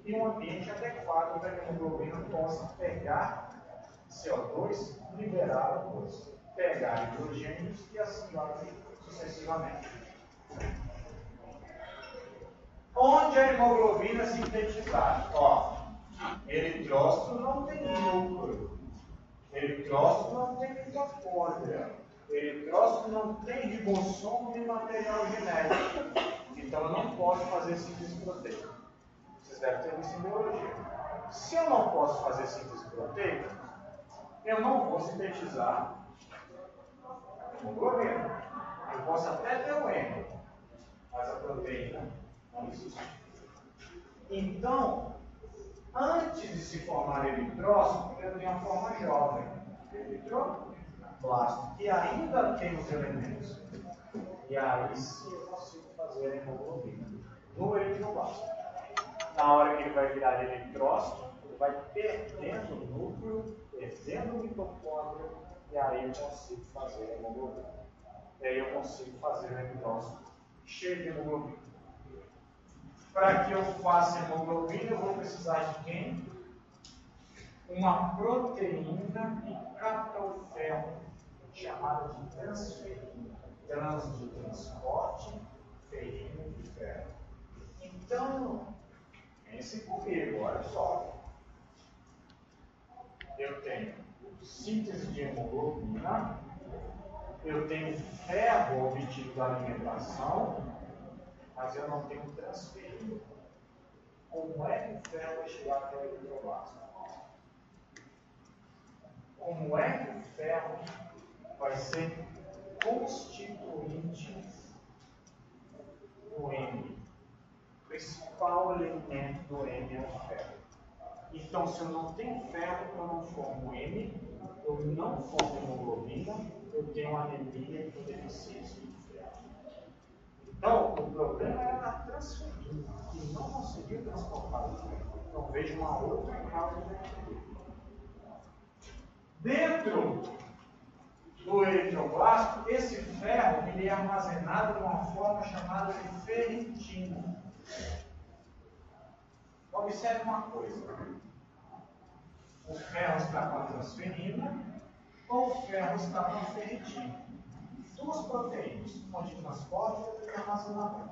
e um ambiente adequado para que a hemoglobina possa pegar CO2, liberar O2, pegar hidrogênios e assim vai sucessivamente. Onde a hemoglobina é sintetizada? Ó, eritrócito não tem núcleo, eritrócito não tem mitocôndria, eritrócito não tem ribossomo nem material genético. Então eu não posso fazer síntese proteica. Vocês devem ter visto em biologia. Se eu não posso fazer síntese proteica, eu não vou sintetizar hemoglobina. Eu posso até ter o M, mas a proteína não existe. Então, antes de se formar eritrócito, eu tenho a forma jovem, eritroblasto, que ainda tem os elementos. E aí sim eu consigo fazer a hemoglobina no eritroblasto. Na hora que ele vai virar eritrócito, ele vai perdendo o núcleo, perdendo o mitocôndrio, e aí eu consigo fazer a hemoglobina. E aí eu consigo fazer o eritrócito cheio de hemoglobina. Para que eu faça hemoglobina, eu vou precisar de quem? Uma proteína que capta o ferro, chamada de transferina. Trans de transporte, ferrino de ferro. Então, pense comigo, olha só. Eu tenho síntese de hemoglobina, eu tenho ferro obtido da alimentação, mas eu não tenho transferina. Como é que o ferro vai chegar até o eritroblasto? Como é que o ferro vai ser constituinte do M? O principal elemento do M é o ferro. Então, se eu não tenho ferro, eu não formo M, eu não formo hemoglobina, eu tenho anemia e deficiência de ferro. Então, o problema era na transferina, que não conseguiu transportar o ferro. Então, vejo uma outra causa de anemia. Dentro do eritroblasto, esse ferro ele é armazenado de uma forma chamada de ferritina. Observe uma coisa. O ferro está com a transferina ou o ferro está com a ferritina. Duas proteínas, uma de transporte e outra de armazenamento.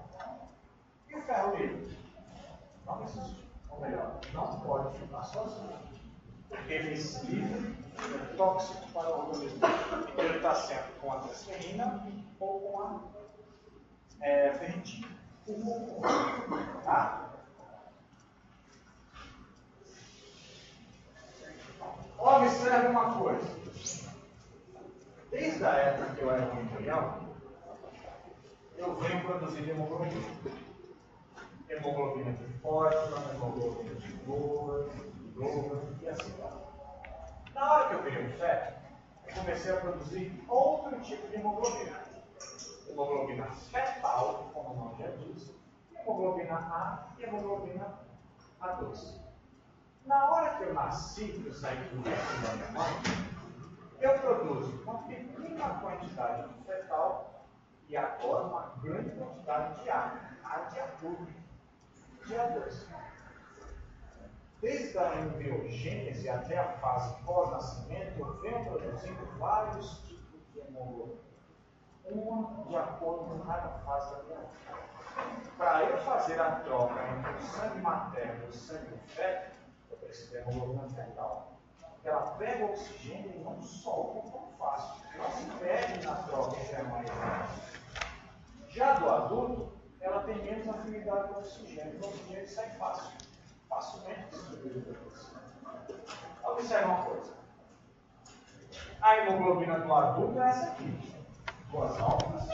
E o ferro livre? Não existe. Ou melhor, não pode ficar sozinho. Porque ele é tóxico para o organismo. Então ele está sempre com a transferina ou com a ferritina. Tá? Observe uma coisa. Desde a época que eu era um embrião, eu venho produzindo hemoglobina. Hemoglobina de fósforo, hemoglobina de glóbulo e assim vai. Na hora que eu virei um feto, eu comecei a produzir outro tipo de hemoglobina. Hemoglobina fetal, como o nome já diz, hemoglobina A e hemoglobina A2. Na hora que eu nasci, que eu saí do resto da minha mãe, eu produzo uma pequena quantidade de fetal e agora uma grande quantidade de A de A2, de A2. Desde a embriogênese até a fase pós-nascimento, eu venho produzindo vários tipos de hemoglobina, uma de acordo com cada fase da minha vida. Para eu fazer a troca entre o sangue materno e o sangue do feto, eu preciso de hemoglobina fetal. Porque ela pega o oxigênio e não solta tão fácil. Ela se perde na troca entre a mãe e a mãe. Já do adulto, ela tem menos afinidade com o oxigênio. O oxigênio sai fácil. Facilmente distribuído pelo oxigênio. Observe uma coisa. A hemoglobina do adulto é essa aqui. Duas alfas,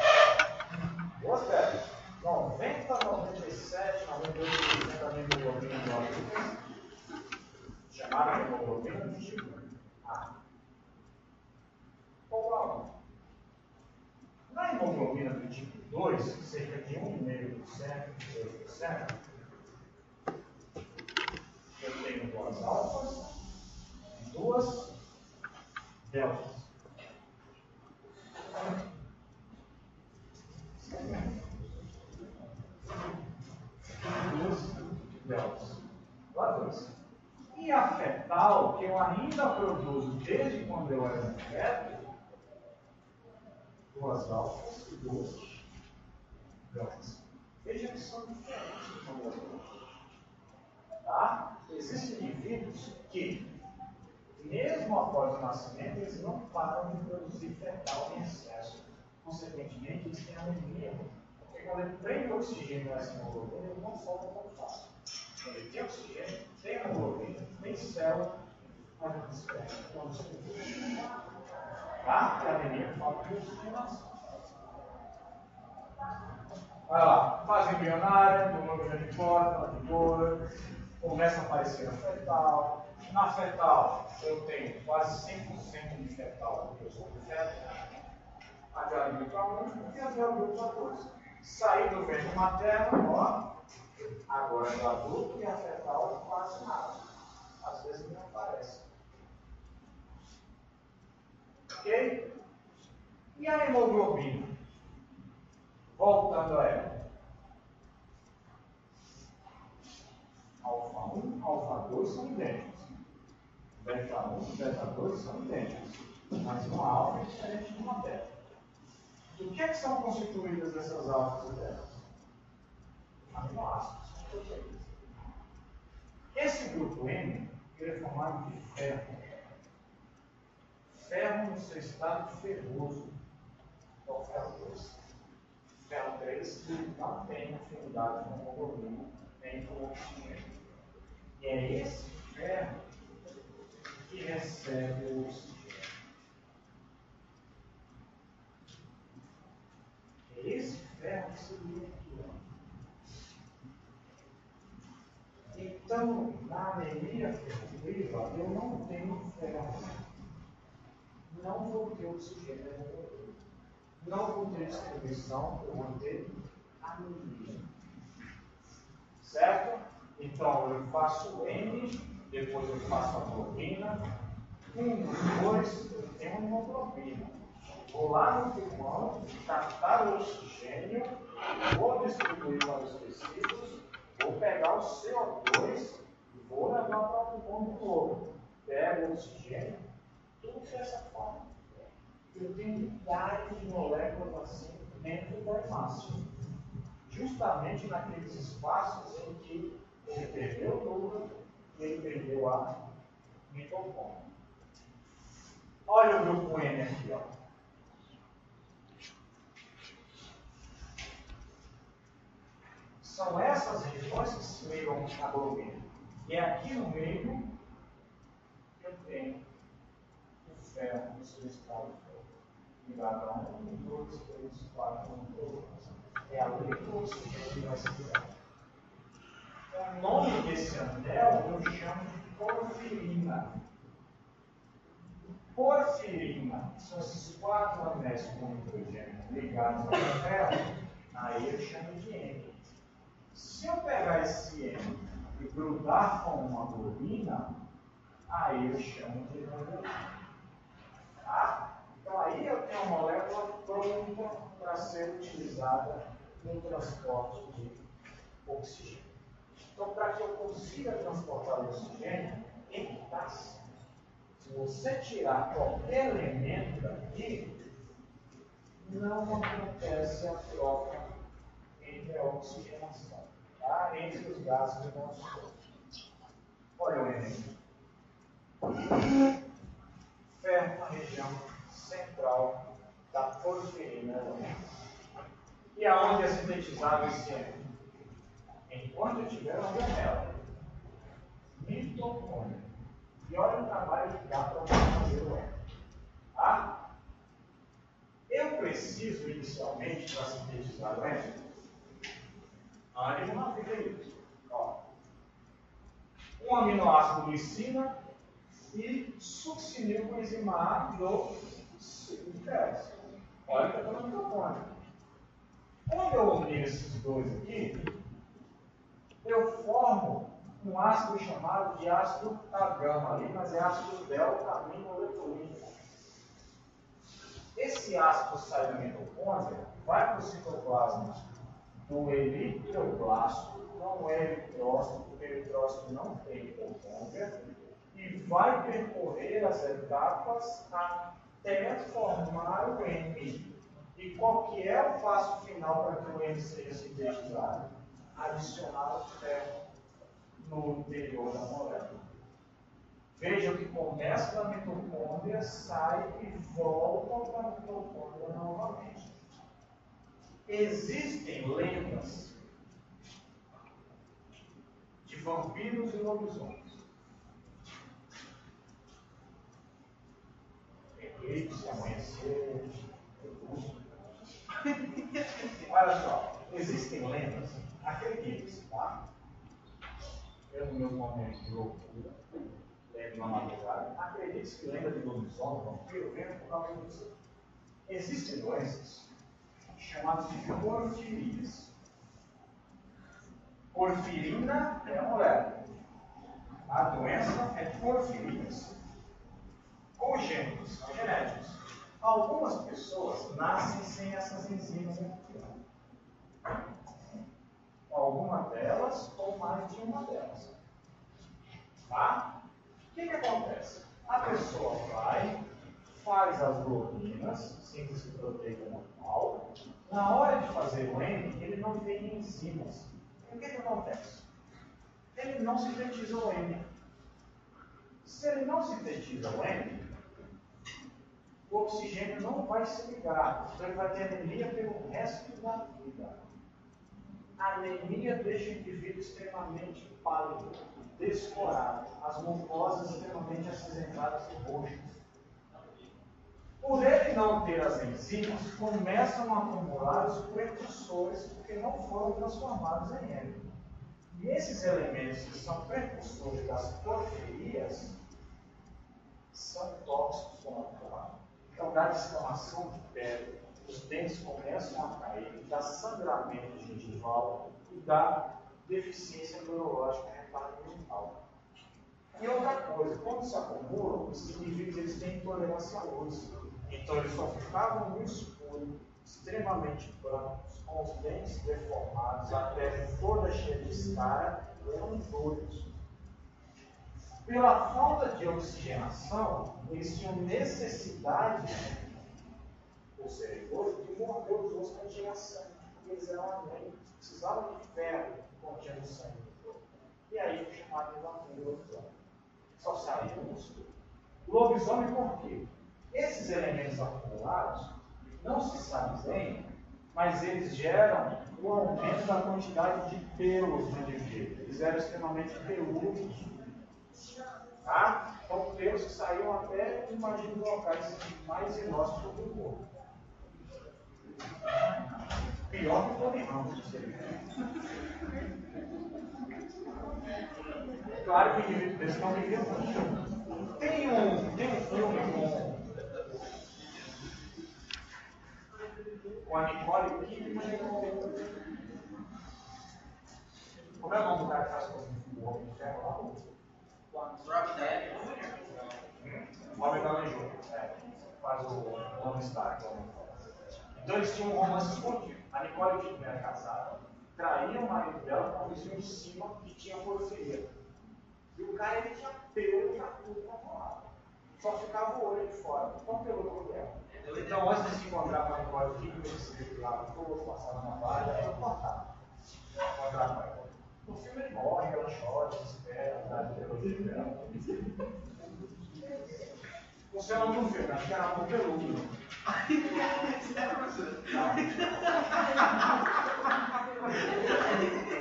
duas betas. 90, 97, 98% da hemoglobina do adulto, chamada hemoglobina do tipo A. Ou A1. Na hemoglobina do tipo 2, cerca de 1,5%, 2%, eu tenho duas alfas e duas deltas. Duas deltas. E a fetal, que eu ainda produzo desde quando eu era um feto, 2 alfas e 2 gamas. Veja que são diferentes uma das outras. Tá? Existem indivíduos que, mesmo após o nascimento, eles não param de produzir fetal em excesso. Consequentemente, eles têm anemia. Porque quando ele prende oxigênio nessa hemoglobina, ele não solta tão fácil. Quando ele tem oxigênio, tem hemoglobina, tem célula, mas não desperta. Não desperta. Tá? E a anemia é falta de oxigenação. Vai lá, fase embrionária, hemoglobina de fora, de dor, começa a aparecer a fetal. Na fetal, eu tenho quase 100% de fetal, porque eu sou do feto. A de adulto a 1 e a de adulto a 2. Saí do ventre materno, ó, agora é do adulto e a fetal quase nada. Às vezes não aparece. Ok? E a hemoglobina? Voltando a ela. Alfa 1, alfa 2 são idênticos. Beta 1 e beta 2 são idênticos. Mas uma alfa é diferente de uma beta. Do que é que são constituídas essas alfas e betas? Aminoácidos. Esse grupo M é formado de ferro. Ferro no seu estado ferroso. É o ferro 2. Ferro 3 não tem afinidade com a hemoglobina, nem com o oxigênio. E é esse ferro que recebe o oxigênio. É esse ferro que se liga aqui. Então, na anemia ferropriva, eu não tenho ferro. Não vou ter oxigênio na hemoglobina. Não vou ter distribuição, eu vou ter anemia. Certo? Então, eu faço N, depois eu faço a globina. 1, 2, eu tenho hemoglobina. Vou lá no pulmão, captar o oxigênio, vou distribuir para os tecidos, vou pegar o CO2 e vou levar para o pulmão de novo. Pego o oxigênio, tudo dessa forma. Eu tenho milhares de moléculas assim dentro da hemácia. Justamente naqueles espaços em que ele perdeu o núcleo e ele perdeu a mitocôndria. Olha o grupo N aqui, ó. São essas regiões que se ligam à globina. E é aqui no meio que eu tenho o ferro no seu estado ligado a 1, 2, 3, 4, 1, 2. É a única oxigênio que vai se virar. O nome desse anel eu chamo de porfirina. Porfirina são esses 4 anéis com hidrogênio ligados ao ferro, aí eu chamo de N. Se eu pegar esse N e grudar com uma globina, aí eu chamo de hemoglobina. Tá? Então aí eu tenho uma molécula pronta para ser utilizada no transporte de oxigênio. Então, para que eu consiga transportar o oxigênio, evitar-se. Se você tirar qualquer elemento daqui, não acontece a troca entre a oxigenação, tá? Entre os gases do nosso corpo. Olha o N. Ferro na região central da porfirina. E aonde é sintetizado esse N? Enquanto eu tiver uma janela. Mitocôndria. E olha o trabalho que dá para fazer o N. Tá? Eu preciso, inicialmente, para sintetizar o N, ânimo na vida aí. Ó. Um aminoácido glicina e succinil com enzima A do ferro. Olha que eu estou na mitocôndria. Quando eu unir esses dois aqui, eu formo um ácido chamado de ácido H ali, mas é ácido delta-aminolecolínico. Esse ácido sai da mitocôndria, vai para o citoplasma do eritroblasto, não é eritrócito, porque o eritrócito não tem mitocôndria, e vai percorrer as etapas até formar o N. E qual que é o passo final para que o N seja sintetizado? Adicionar o ferro no interior da molécula. Vejam que começa da mitocôndria, sai e volta para a mitocôndria novamente. Existem lendas de vampiros e lobisomens. Eclipse, amanhecer, olha só, existem lendas, acredite-se, tá? Eu, no meu momento de loucura, lendo na madrugada, acredite-se que lenda de lobisomem, vampiro, vem por causa disso. Existem doenças chamadas de porfirias. Porfirina é a molécula. A doença é porfirias. Congênitos, genéticos. Algumas pessoas nascem sem essas enzimas aqui. Alguma delas ou mais de uma delas. Tá? O que acontece? A pessoa vai, faz as globulinas, síntese proteica normal. Na hora de fazer o N, ele não tem enzimas. E o que acontece? Ele não sintetiza o N. Se ele não sintetiza o N, o oxigênio não vai se ligar. Então ele vai ter anemia pelo resto da vida. A anemia deixa o indivíduo extremamente pálido, descolorado, as mucosas extremamente acinzentadas e roxas. Por ele não ter as enzimas, começam a acumular os precursores, porque não foram transformados em N. E esses elementos que são precursores das porfirias são tóxicos para o corpo. Então dá descamação de pele, os dentes começam a cair, dá sangramento gengival e dá deficiência neurológica retardo mental. E outra coisa, quando se acumulam, os indivíduos eles têm intolerância à luz. Então eles só ficavam no escuro, extremamente brancos, com os dentes deformados, a pele toda cheia de escara, eram doidos. Pela falta de oxigenação, eles tinham necessidade, ou seja, de morder os ossos para tirar sangue, porque eles eram anêmicos, precisavam de ferro que continha no sangue do corpo. E aí foi chamado de vampiro lobisomem. Só saía no escuro. Lobisomem por quê? Esses elementos acumulados não se sabe bem, mas eles geram o aumento da quantidade de pelos no indivíduo. Eles eram extremamente peludos. Tá? Então, pelos que saíam até, imagino, locais mais inóspitos do corpo. Pior que o Tony Ramos, seria. Claro que o indivíduo desse não vivia muito. Tem um filme com a Nicole Kidman e como é o nome do cara que faz o Homem de Ferro lá? Robert Downey Robert Downey Jr. Faz o Tony Stark. Então eles tinham um romance escondido. A Nicole Kidman era casada, traía o marido dela com um vizinho de cima que tinha porfiria. E o cara ele tinha pelo pra tudo pra falar. Só ficava o olho de fora. Então pelo problema. Então antes de se encontrar com a Nicole Kidman, ele se virava todo, passava na valha, ela cortava. Encontrar com ela. No filme ele morre, ela chora, desespera, dá de terror dela. Funciona no filme, acho que era amor peludo.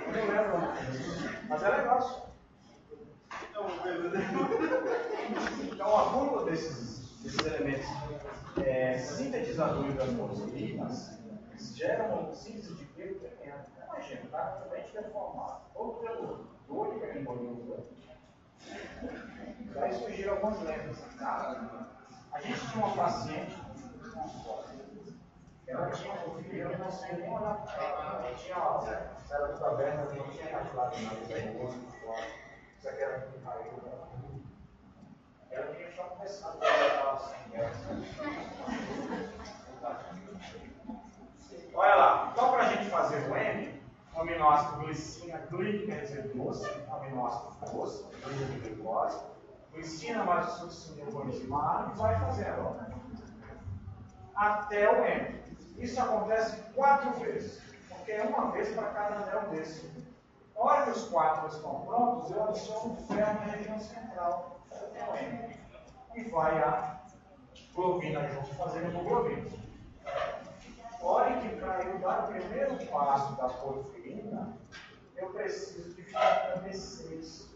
Eu não lembro, mas é legal isso. Então, o acúmulo desses elementos sintetizadores das proteínas geram síntese de pelo tremendo. Imagina, o cara totalmente deformado, todo pelo olho que ele molhou. Daí surgiram algumas lendas. Tá? A gente tinha uma paciente, ela tinha um filho, eu não sei nem olhar para ela. Ela tinha a célula toda aberta, não tinha ratilado nada, no rosto, no fora. Isso aqui era tudo caído. Ela tinha só começado a olhar assim. Olha lá, então para a gente fazer o M, o aminoácido glicina, gli quer dizer doce, aminoácido passo força, de glicose, ensina mais o succinil enzimar e vai fazendo. Até o M. Isso acontece 4 vezes, porque é uma vez para cada anel desse. Na hora que os 4 estão prontos, eu adiciono o ferro na região central, até o M. E vai a globina junto fazendo hemoglobina. Na hora que caiu dar o primeiro passo da porfirina, eu preciso de vitamina B6.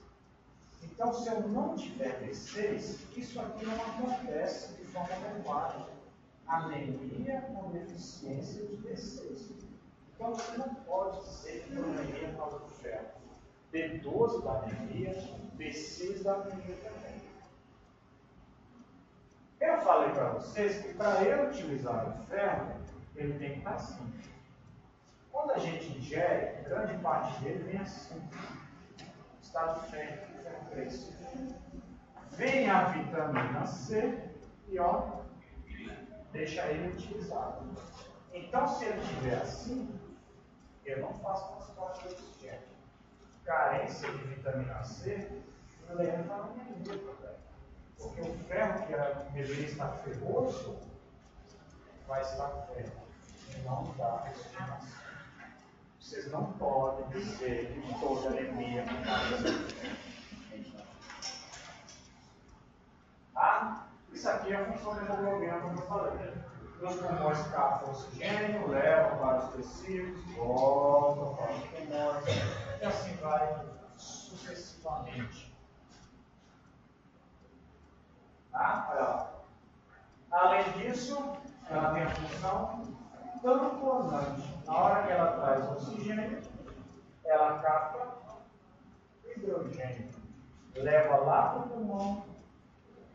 Então, se eu não tiver B6, isso aqui não acontece de forma adequada. Anemia com deficiência de B6. Então, você não pode dizer que anemia por causa do ferro. B12 da anemia, B6 da anemia também. Eu falei para vocês que para eu utilizar o ferro, ele tem que estar assim. Quando a gente ingere, grande parte dele vem assim. Estado férreo 3. Vem a vitamina C e ó, deixa ele utilizado. Então, se ele estiver assim, eu não faço transporte de oxigênio. Carência de vitamina C leva a anemia também. Porque o ferro que deveria estar ferroso vai estar ferro. E não dá oxigenação. Vocês não podem dizer que toda anemia é ferro. Tá? Isso aqui é a função da hemoglobina, como eu falei. Os pulmões captam oxigênio, levam para os tecidos, voltam para os pulmões, e assim vai sucessivamente. Tá? Olha lá. Além disso, ela tem a função tamponante. Na hora que ela traz oxigênio, ela capta hidrogênio, leva lá para o pulmão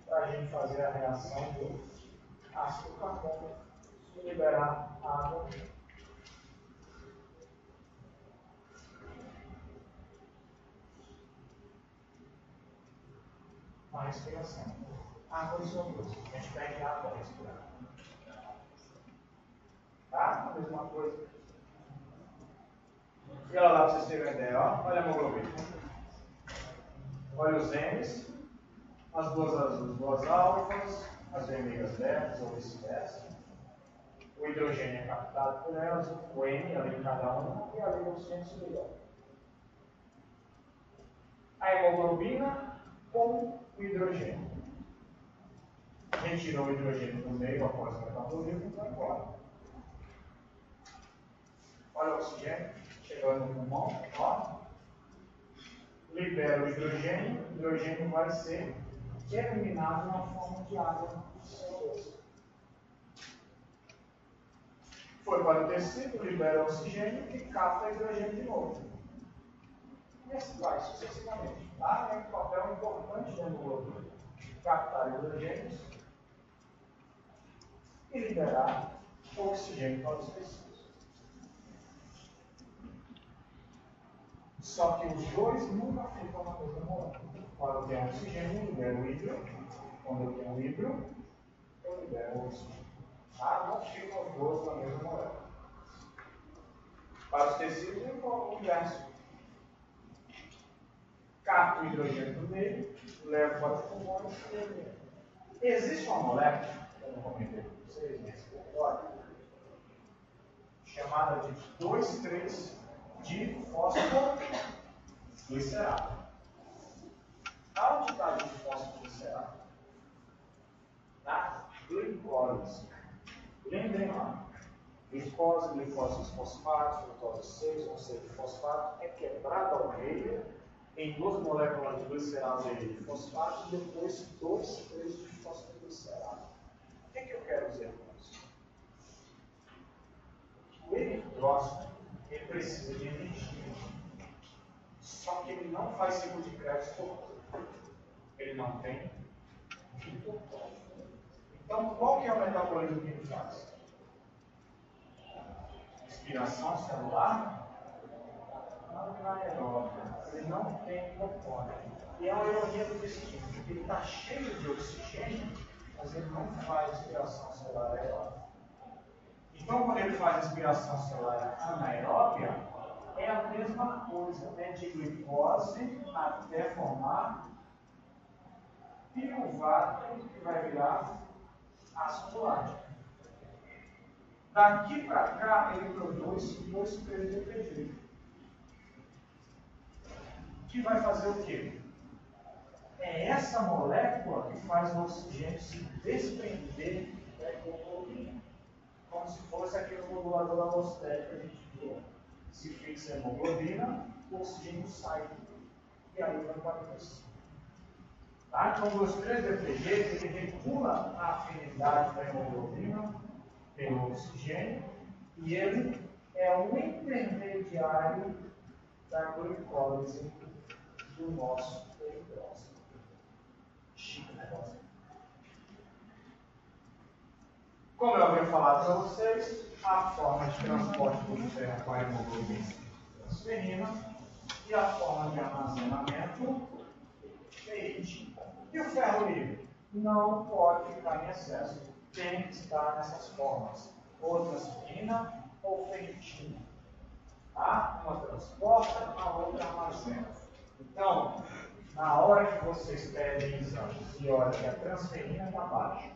para a gente fazer a reação do ácido carbônico e liberar água. A respiração. Água e CO2. A gente perde água para respirar. Tá? A mesma coisa. E olha lá para vocês terem uma ideia. Ó. Olha a hemoglobina. Olha os M's. As duas azuis, duas alfas. As vermelhas betas ou vice-versa. O hidrogênio é captado por elas. O M ali em cada uma. E ali o oxigênio se liga. A hemoglobina com o hidrogênio. Retirou o hidrogênio do meio após o metabolismo e vai embora. Olha o oxigênio chegando no pulmão, ó. Libera o hidrogênio vai ser eliminado na forma de água CO2. Foi para o tecido, libera o oxigênio e capta hidrogênio de novo. E assim vai sucessivamente. Tá? É um papel importante da hemoglobina. Captar hidrogênios e liberar o oxigênio para os tecidos. Só que os dois nunca ficam na mesma molécula. Quando eu tenho oxigênio, eu libero o hidro. Quando eu tenho hidro, eu libero o oxigênio. Tá? Não ficam os dois na mesma molécula. Para os tecidos, eu coloco o inverso. Capto o hidrogênio do meio, levo para os pulmões e elimino. Existe uma molécula, eu não comentei com vocês nesse laboratório, chamada de 2,3-difosforoglicerado. Onde está a difosforoglicerado? Na glicólise. Lembrem lá. Glicose, glicose fosfato, glicose 6 ou 6 de fosfato é quebrada ao meio em duas moléculas de glicerado e de fosfato e depois 2,3 de fosforoglicerado. O que eu quero dizer com isso? O eritrócito ele precisa de energia. Só que ele não faz ciclo de Krebs todo. Ele não tem mitocôndria. Então, qual que é o metabolismo que ele faz? Respiração celular anaeróbica. Ele não tem mitocôndria. E é uma ironia do destino, porque ele está cheio de oxigênio, mas ele não faz respiração celular aeróbica. Então, quando ele faz respiração celular anaeróbica, é a mesma coisa, né? De glicose até formar piruvato, que vai virar ácido lático. Daqui para cá, ele produz 2,3-DPG. Que vai fazer o quê? É essa molécula que faz o oxigênio se desprender da hemoglobina. Como se fosse aquele modulador alostérico que a gente viu. Se fixa a hemoglobina, o oxigênio sai. E aí vai para o cima. Tá? Então, os 2,3-DPG, ele regula a afinidade da hemoglobina pelo oxigênio e ele é um intermediário da glicólise do nosso eritrócito. Chique negócio. Como eu havia falado para vocês, a forma de transporte do ferro com a hemoglobina é transferina e a forma de armazenamento ferrítica. E o ferro livre? Não pode ficar em excesso. Tem que estar nessas formas, ou transferina ou ferritina. Tá? Uma transporta, a outra armazena. Então, na hora que vocês pedem exames e olha que a transferina está baixa,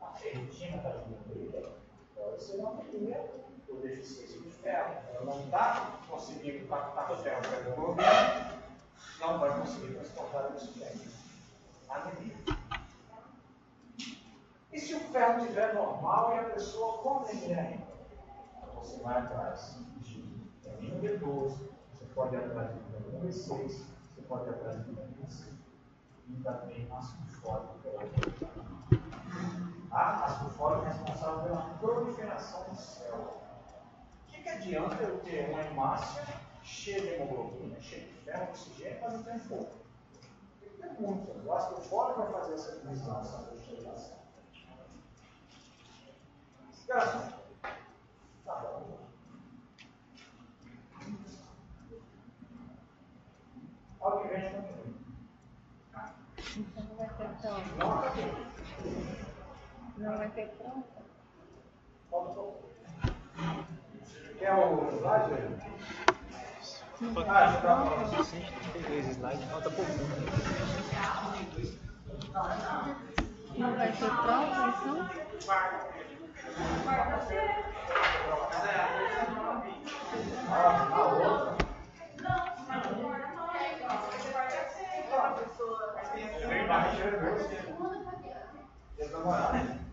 a ferritina está diminuída, pode ser uma primeira por deficiência de ferro. Ela não está conseguindo captar o ferro pela hemoglobina, não vai conseguir transportar o oxigênio. Anemia. E se o ferro estiver normal e a pessoa com anemia ainda? Você vai atrás de vitamina B12, você pode ir atrás de vitamina B6, você pode ir atrás de vitamina C e também ácido fólico. A ácido fólico é responsável pela proliferação de células. O que adianta eu ter uma hemácia cheia de hemoglobina, cheia de ferro, oxigênio, mas não tem pouco? Tem que ter muito. O ácido fólico vai fazer essa divisão, essa proliferação. Graças. Tá bom. Ao que vem, continua. Então não vai ter pronto. Não acabou. Não vai ter pronto. Faltou. Quer o slide aí? Não vai Ah, ter já tá pronto. falando. 132 slides, falta pouquinho. Não vai ter pronto, então? A outra. É verdade, é verdade. Dia da namorada.